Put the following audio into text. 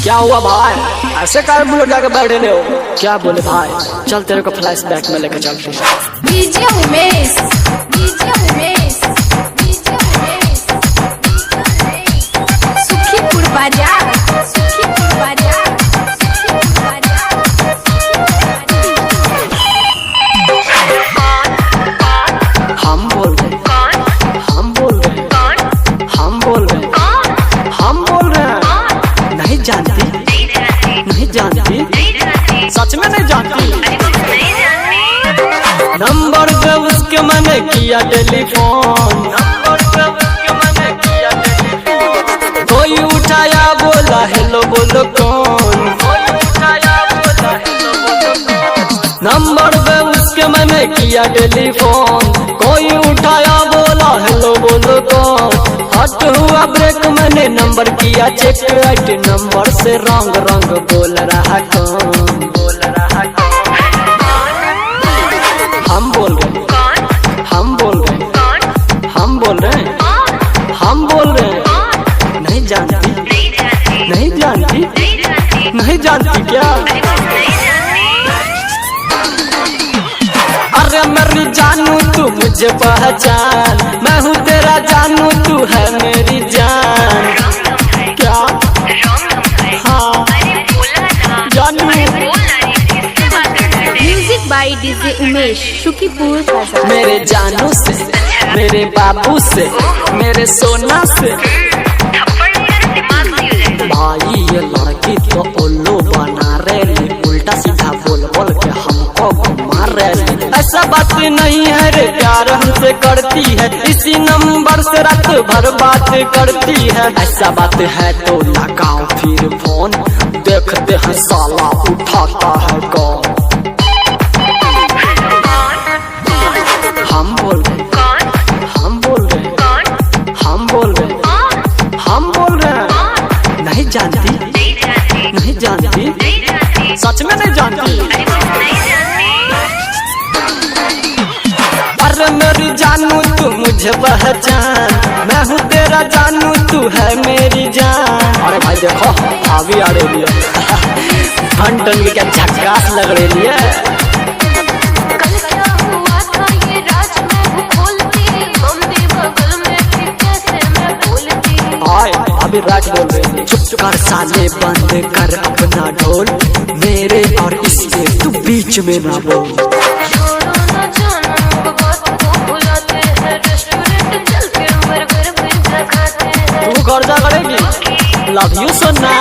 क्या हुआ भाई, ऐसे कार बुलेट जाके बैठे हो? क्या बोले भाई, चल तेरे को फ्लैश बैक में लेके चलते हैं। DJ Umesh, DJ Umesh, DJ Umesh, Sukhipur बाजार, सुखीपुर बाजार, सुखीपुर बाजार। हम बोल रहे, हम बोल रहे, हम बोल रहे, हम बोल रहे हैं। नहीं जानती, नहीं जानती, सच में नहीं जानती। नंबर पे उसके मैंने किया टेलीफोन, नंबर पे उसके मैंने किया टेलीफोन। कोई उठाया बोला हेलो बोलो कौन, कोई उठाया बोला हेलो बोलो कौन। नंबर पे उसके मैंने किया टेलीफोन, कोई उठाया बोला हेलो बोलो कौन। हट हुआ ब्रेक मैंने नंबर किया चेक, राइट नंबर से रंग रंग बोल रहा कौन, बोल रहा कौन। हम बोल रहे, हम बोल रहे, हम बोल रहे, हम बोल रहे। नहीं जानती, नहीं जानती, नहीं जानती क्या? अरे मेरी जानू तू मुझे पहचान, मैं हूँ तेरा जानू तू है मेरी जान। क्या? हाँ जानू। Music by DJ Umesh, Sukhipur Bazar. मेरे जानू से, मेरे बाबू से, मेरे सोना से। भाई ये लड़की तो उल्लू बना रही, उल्टा सीधा बोल बोल के हमको घुमा रही। ऐसा बात नहीं है रे, प्यार हमसे करती है, इसी नंबर से रात भर बात करती है। ऐसा बात है तो लगाओ फिर फोन, देखते हैं साला उठाता है कौन। हम बोल रहे, हम बोल रहे, हम बोल रहे, हम बोल रहे हैं। नहीं जानती, नहीं जानती, सच में नहीं जानती। अरे मेरी जानू तू मुझे पहचान, मैं हूँ तेरा जानू तू है मेरी जान। अरे भाई देखो भाभी आ रही है, घंटन की क्या झकास लग रही है। कल क्या हुआ था ये राज मैं हूँ खोलती, मम्मी बगल में थी कैसे मैं बोलती। हाय अभी राज बोल रही है। चुप कर साले, बंद कर अपना ढोल, मेरे और इसके तू बीच में ना बोल। छोड़ो ना जानम को बात को बुलाते हैं, रेस्टोरेंट चल के बर्गर पिज्जा खाते हैं। तू घर जा करेगी, लव यू सोना।